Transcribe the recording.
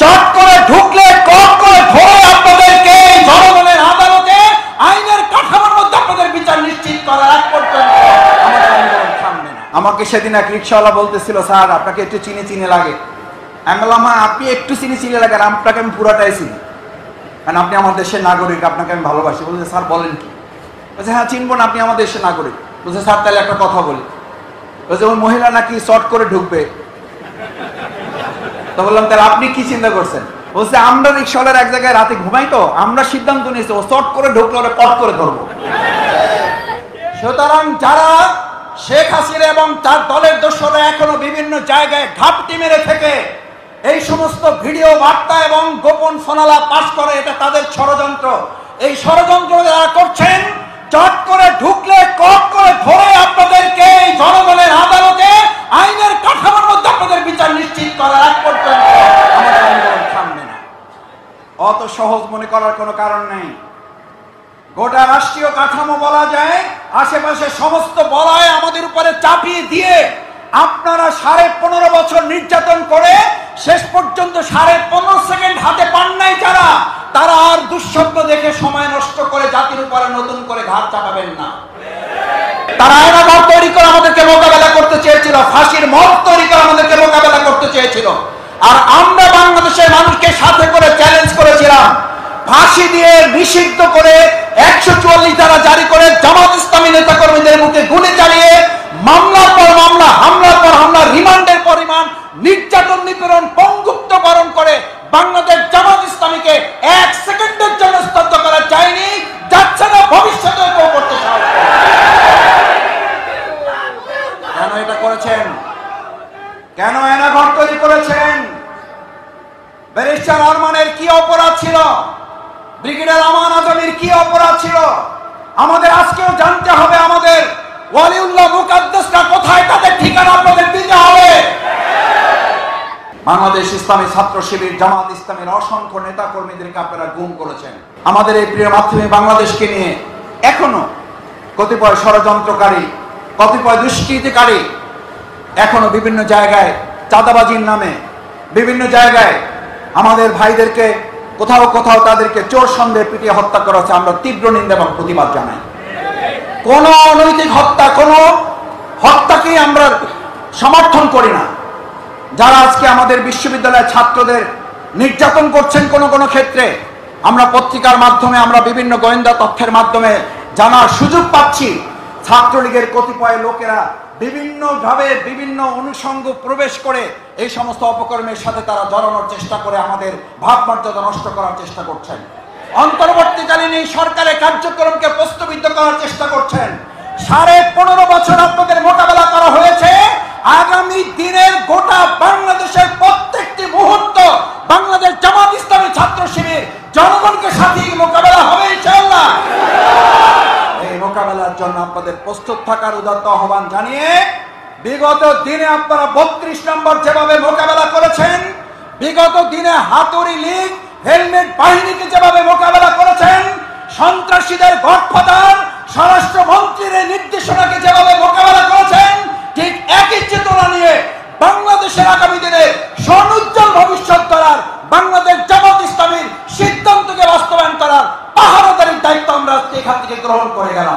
চট করে ঢুকলে কট করে ধরে আপনাদেরকে জনগণের আদালতে আইনের কাঠামোর মধ্যে আপনাদের বিচার নিশ্চিত করার আগ পর্যন্ত আমাদের আন্দোলন থামবে না। আমাকে সেদিন এক রিক্সাওয়ালা বলতেছিল, স্যার আপনাকে একটু চিনি চিনি লাগে। আমি বললাম, হ্যাঁ আপনি একটু চিনি চিনি লাগে, আর আপনাকে আমি পুরাটাই চিনি, কারণ আপনি আমার দেশের নাগরিক, আপনাকে আমি ভালোবাসি। বলছে, স্যার বলেন কি? বলছে, হ্যাঁ চিনবো না, আপনি আমার দেশের নাগরিক। বলছে, স্যার তাহলে একটা কথা বলি। বলছে, ওই মহিলা নাকি শর্ট করে ঢুকবে। তো বললাম, তাহলে আপনি কি চিন্তা করছেন? বলছে, আমরা রিক্সাওয়ালার এক জায়গায় রাতে ঘুমাই, তো আমরা সিদ্ধান্ত নিয়েছি ও শর্ট করে ঢুকলে ওরা পট করে ধরবো। সুতরাং যারা শেখ হাসিনা এবং তার দলের দোসররা এখনো বিভিন্ন জায়গায় ঘাপটি মেরে থেকে এই সমস্ত ভিডিও বার্তা এবং গোপন ফোনালা পাস করে, এটা তাদের ষড়যন্ত্র। এই ষড়যন্ত্র যারা করছেন, চট করে ঢুকলে কট করে ধরে আপনাদেরকে এই জনগণের আদালতে আইনের কাঠামোর মধ্যে আপনাদের বিচার নিশ্চিত করার আগ পর্যন্ত আমাদের আন্দোলন থামবে না। অত সহজ মনে করার কোনো কারণ নেই। গোটা রাষ্ট্রীয় কাঠামো বলা যায়, আশেপাশে সমস্ত বলয় আমাদের উপরে চাপিয়ে দিয়ে আপনারা 15.5 বছর নির্যাতন করে শেষ পর্যন্ত 15.5 সেকেন্ড হাতে পান নাই যারা, তারা আর দুঃস্বপ্ন দেখে সময় নষ্ট করে জাতির উপরে নতুন করে ঘাট চাপাবেন না। তারা আয়নাঘর তৈরি করে আমাদেরকে মোকাবেলা করতে চেয়েছিল, ফাঁসির মঞ্চ তৈরি করে আমাদেরকে মোকাবেলা করতে চেয়েছিল। আর আমরা বাংলাদেশের মানুষকে সাথে করে চ্যালেঞ্জ করেছিলাম, ফাঁসি দিয়ে নিষিদ্ধ করে 144 ধারা জারি করে জামাত ইসলামী নেতাকর্মীদের মুখে গুলি চালিয়ে মামলার পর মামলা, হামলার পর হামলা, রিমান্ডের পর রিমান্ড, নির্যাতন নিপীড়ন পঙ্গুত্বকরণ করে বাংলাদেশ জামাত ইসলামীকে 1 সেকেন্ডের জন্য স্তব্ধ করা যায়নি, যাচ্ছে না, ভবিষ্যতে কেউ করতে সাহস করবে। কেন এটা করেছেন? কেন আয়নাঘর তৈরি করেছেন? ব্যারিস্টার আরমানের কি অপরাধ ছিল? ব্রিগেডিয়ার আমান আজমের কি অপরাধ ছিল? আমাদের আজকেও জানতে হবে, আমাদের ওয়ালিউল্লাহ মুকাদ্দাসরা কোথায়, তাদের ঠিকানা আপনাদের দিতে হবে। বাংলাদেশ ইসলামী ছাত্র শিবির, জামাত ইসলামের অসংখ্য নেতা কর্মীদেরকে আপনারা গুম করেছেন। আমাদের এই প্রিয় মাতৃভূমি বাংলাদেশকে নিয়ে এখনো কতিপয় ষড়যন্ত্রকারী, কতিপয় দুষ্কৃতিকারী এখনো বিভিন্ন জায়গায় চাঁদাবাজির নামে বিভিন্ন জায়গায় আমাদের ভাইদেরকে কোথাও কোথাও তাদেরকে চোর সন্দেহে পিটিয়ে হত্যা করা হচ্ছে। আমরা তীব্র নিন্দা এবং প্রতিবাদ জানাই। কোন অনৈতিক হত্যা, কোন হত্যাকে আমরা সমর্থন করি না। যারা আজকে আমাদের বিশ্ববিদ্যালয়ের ছাত্রদের নির্যাতন করছেন কোন ক্ষেত্রে, আমরা পত্রিকার মাধ্যমে, আমরা বিভিন্ন গোয়েন্দা তথ্যের মাধ্যমে জানার সুযোগ পাচ্ছি, ছাত্রলীগের কতিপয় লোকেরা বিভিন্নভাবে বিভিন্ন অনুষঙ্গ প্রবেশ করে এই সমস্ত অপকর্মের সাথে তারা জড়ানোর চেষ্টা করে আমাদের ভাবমর্যাদা নষ্ট করার চেষ্টা করছেন। অন্তর্বর্তীকালীন এই সরকারের কার্যক্রমকে প্রশ্নবিদ্ধ করার চেষ্টা করছেন। 15.5 বছর আপনাদের মোকাবেলা করা হয়েছে। আগামী দিনের গোটা বাংলাদেশের প্রত্যেকটি মুহূর্ত বাংলাদেশ জামাত ইসলামী ছাত্র শিবির জনগণকে সাথে মোকাবেলা হবে ইনশাআল্লাহ। এই মোকাবেলার জন্য আপনাদের প্রস্তুত থাকার উদাত্ত আহ্বান জানিয়ে, বিগত দিনে আপনারা 32 নম্বর যেভাবে মোকাবেলা করেছেন, বিগত দিনে হাতুড়ি লীগ, হেলমেট বাহিনীকে যেভাবে মোকাবেলা করেছেন, সন্ত্রাসীদের গডফাদার স্বরাষ্ট্রমন্ত্রীর নির্দেশনাকে যেভাবে মোকাবেলা করেছেন, ঠিক একই চেতনা নিয়ে বাংলাদেশের আগামী দিনে স্বর্ণোজ্জ্বল ভবিষ্যৎ করার, বাংলাদেশ জামাত ইসলামীর সিদ্ধান্তকে বাস্তবায়ন করার পাহারাদারির দায়িত্ব আমরা এখান থেকে গ্রহণ করে গেলাম।